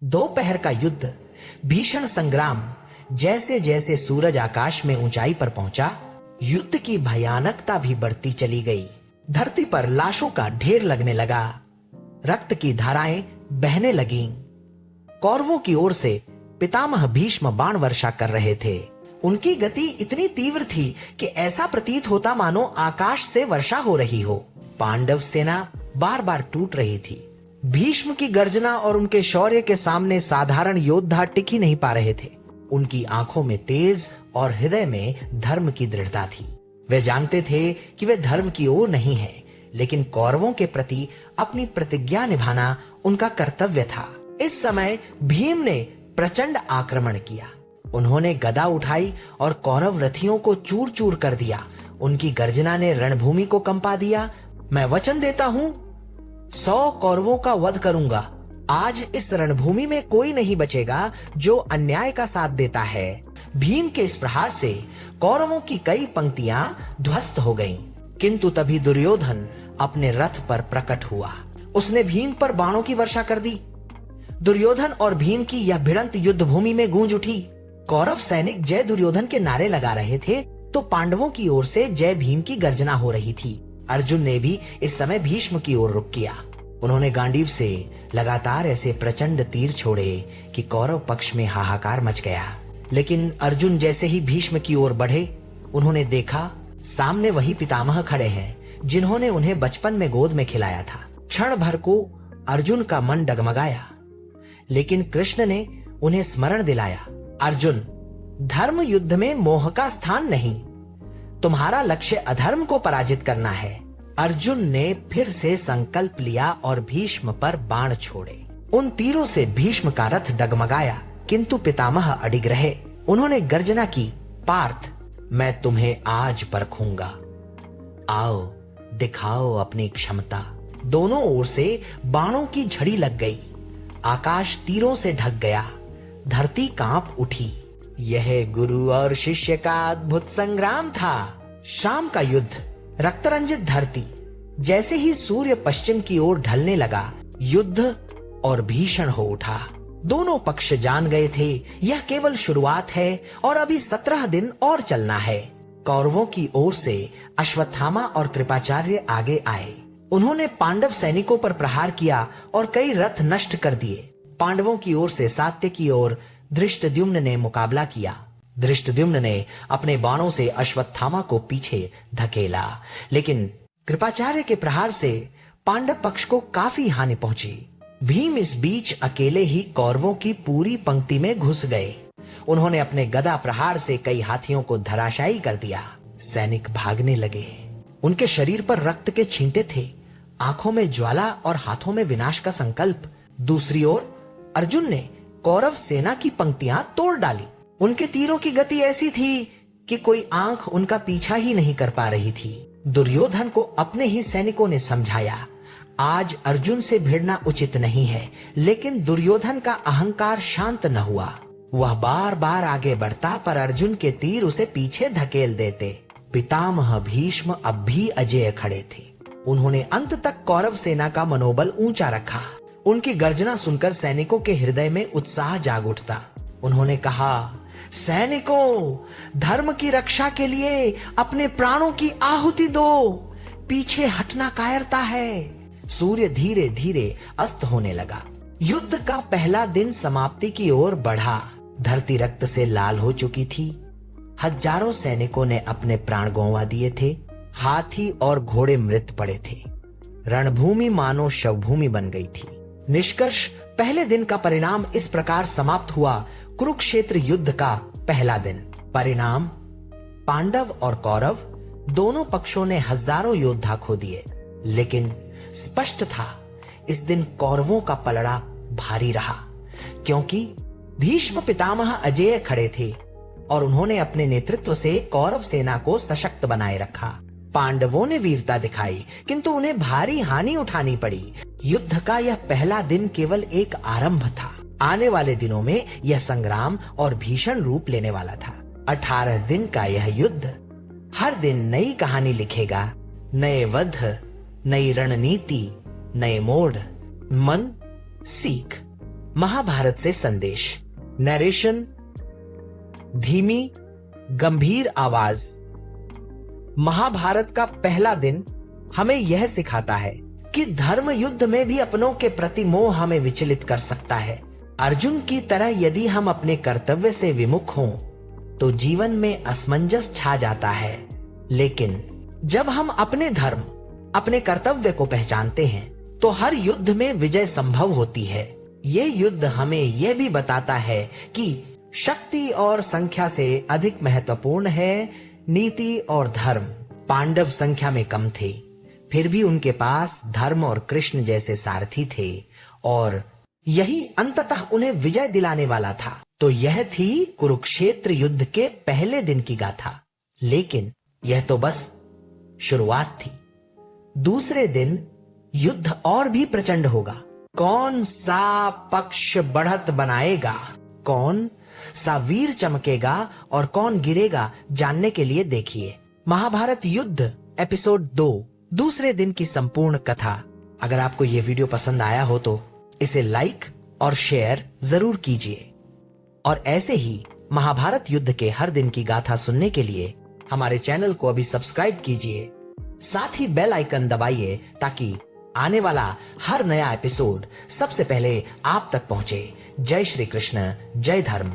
दोपहर का युद्ध, भीषण संग्राम। जैसे जैसे सूरज आकाश में ऊंचाई पर पहुंचा, युद्ध की भयानकता भी बढ़ती चली गई। धरती पर लाशों का ढेर लगने लगा, रक्त की धाराएं बहने लगीं। कौरवों की ओर से पितामह भीष्म बाण वर्षा कर रहे थे। उनकी गति इतनी तीव्र थी कि ऐसा प्रतीत होता मानो आकाश से वर्षा हो रही हो। पांडव सेना बार बार टूट रही थी। भीष्म की गर्जना और उनके शौर्य के सामने साधारण योद्धा टिक ही नहीं पा रहे थे। उनकी आंखों में तेज और हृदय में धर्म की दृढ़ता थी। वे जानते थे कि वे धर्म की ओर नहीं है, लेकिन कौरवों के प्रति अपनी प्रतिज्ञा निभाना उनका कर्तव्य था। इस समय भीम ने प्रचंड आक्रमण किया। उन्होंने गदा उठाई और कौरव रथियों को चूर चूर कर दिया। उनकी गर्जना ने रणभूमि को कंपा दिया। मैं वचन देता हूं, 100 कौरवों का वध करूंगा। आज इस रणभूमि में कोई नहीं बचेगा जो अन्याय का साथ देता है। भीम के इस प्रहार से कौरवों की कई पंक्तियां ध्वस्त हो गईं। किंतु तभी दुर्योधन अपने रथ पर प्रकट हुआ। उसने भीम पर बाणों की वर्षा कर दी। दुर्योधन और भीम की यह भिड़ंत युद्ध भूमि में गूंज उठी। कौरव सैनिक जय दुर्योधन के नारे लगा रहे थे, तो पांडवों की ओर से जय भीम की गर्जना हो रही थी। अर्जुन ने भी इस समय भीष्म की ओर रुख किया। उन्होंने गांडीव से लगातार ऐसे प्रचंड तीर छोड़े कि कौरव पक्ष में हाहाकार मच गया। लेकिन अर्जुन जैसे ही भीष्म की ओर बढ़े, उन्होंने देखा सामने वही पितामह खड़े हैं जिन्होंने उन्हें बचपन में गोद में खिलाया था। क्षण भर को अर्जुन का मन डगमगाया, लेकिन कृष्ण ने उन्हें स्मरण दिलाया, अर्जुन, धर्म युद्ध में मोह का स्थान नहीं। तुम्हारा लक्ष्य अधर्म को पराजित करना है। अर्जुन ने फिर से संकल्प लिया और भीष्म पर बाण छोड़े। उन तीरों से भीष्म का रथ डगमगाया, किंतु पितामह अडिग रहे। उन्होंने गर्जना की, पार्थ, मैं तुम्हें आज परखूंगा। आओ, दिखाओ अपनी क्षमता। दोनों ओर से बाणों की झड़ी लग गई। आकाश तीरों से ढक गया। धरती कांप उठी। यह गुरु और शिष्य का अद्भुत संग्राम था। शाम का युद्ध, रक्तरंजित धरती। जैसे ही सूर्य पश्चिम की ओर ढलने लगा, युद्ध और भीषण हो उठा। दोनों पक्ष जान गए थे यह केवल शुरुआत है और अभी 17 दिन और चलना है। कौरवों की ओर से अश्वत्थामा और कृपाचार्य आगे आए। उन्होंने पांडव सैनिकों पर प्रहार किया और कई रथ नष्ट कर दिए। पांडवों की ओर से सात्यकी और धृष्टद्युम्न ने मुकाबला किया। धृष्टद्युम्न ने अपने बाणों से अश्वत्थामा को पीछे धकेला, लेकिन कृपाचार्य के प्रहार से पांडव पक्ष को काफी हानि पहुंची। भीम इस बीच अकेले ही कौरवों की पूरी पंक्ति में घुस गए। उन्होंने अपने गदा प्रहार से कई हाथियों को धराशायी कर दिया। सैनिक भागने लगे। उनके शरीर पर रक्त के छींटे थे, आंखों में ज्वाला और हाथों में विनाश का संकल्प। दूसरी ओर अर्जुन ने कौरव सेना की पंक्तियां तोड़ डाली। उनके तीरों की गति ऐसी थी कि कोई आंख उनका पीछा ही नहीं कर पा रही थी। दुर्योधन को अपने ही सैनिकों ने समझाया, आज अर्जुन से भिड़ना उचित नहीं है, लेकिन दुर्योधन का अहंकार शांत न हुआ। वह बार बार आगे बढ़ता, पर अर्जुन के तीर उसे पीछे धकेल देते। पितामह भीष्म अब भी अजेय खड़े थे। उन्होंने अंत तक कौरव सेना का मनोबल ऊंचा रखा। उनकी गर्जना सुनकर सैनिकों के हृदय में उत्साह जाग उठता। उन्होंने कहा, सैनिकों, धर्म की रक्षा के लिए अपने प्राणों की आहुति दो। पीछे हटना कायरता है। सूर्य धीरे धीरे अस्त होने लगा। युद्ध का पहला दिन समाप्ति की ओर बढ़ा। धरती रक्त से लाल हो चुकी थी। हजारों सैनिकों ने अपने प्राण गंवा दिए थे। हाथी और घोड़े मृत पड़े थे। रणभूमि मानो शवभूमि बन गई थी। निष्कर्ष, पहले दिन का परिणाम इस प्रकार समाप्त हुआ। कुरुक्षेत्र युद्ध का पहला दिन। परिणाम, पांडव और कौरव दोनों पक्षों ने हजारों योद्धा खो दिए, लेकिन स्पष्ट था इस दिन कौरवों का पलड़ा भारी रहा, क्योंकि भीष्म पितामह अजेय खड़े थे और उन्होंने अपने नेतृत्व से कौरव सेना को सशक्त बनाए रखा। पांडवों ने वीरता दिखाई, किंतु उन्हें भारी हानि उठानी पड़ी। युद्ध का यह पहला दिन केवल एक आरंभ था। आने वाले दिनों में यह संग्राम और भीषण रूप लेने वाला था। 18 दिन का यह युद्ध हर दिन नई कहानी लिखेगा। नए वध, नई रणनीति, नए मोड़, मन, सीख। महाभारत से संदेश। नरेशन धीमी गंभीर आवाज। महाभारत का पहला दिन हमें यह सिखाता है कि धर्म युद्ध में भी अपनों के प्रति मोह हमें विचलित कर सकता है। अर्जुन की तरह यदि हम अपने कर्तव्य से विमुख हों तो जीवन में असमंजस छा जाता है, लेकिन जब हम अपने धर्म अपने कर्तव्य को पहचानते हैं तो हर युद्ध में विजय संभव होती है। ये युद्ध हमें यह भी बताता है कि शक्ति और संख्या से अधिक महत्वपूर्ण है नीति और धर्म। पांडव संख्या में कम थे, फिर भी उनके पास धर्म और कृष्ण जैसे सारथी थे और यही अंततः उन्हें विजय दिलाने वाला था। तो यह थी कुरुक्षेत्र युद्ध के पहले दिन की गाथा, लेकिन यह तो बस शुरुआत थी। दूसरे दिन युद्ध और भी प्रचंड होगा। कौन सा पक्ष बढ़त बनाएगा, कौन सा वीर चमकेगा और कौन गिरेगा, जानने के लिए देखिए महाभारत युद्ध एपिसोड 2 दूसरे दिन की संपूर्ण कथा। अगर आपको यह वीडियो पसंद आया हो तो इसे लाइक और शेयर जरूर कीजिए और ऐसे ही महाभारत युद्ध के हर दिन की गाथा सुनने के लिए हमारे चैनल को अभी सब्सक्राइब कीजिए, साथ ही बेल आइकन दबाइए ताकि आने वाला हर नया एपिसोड सबसे पहले आप तक पहुंचे। जय श्री कृष्ण, जय धर्म।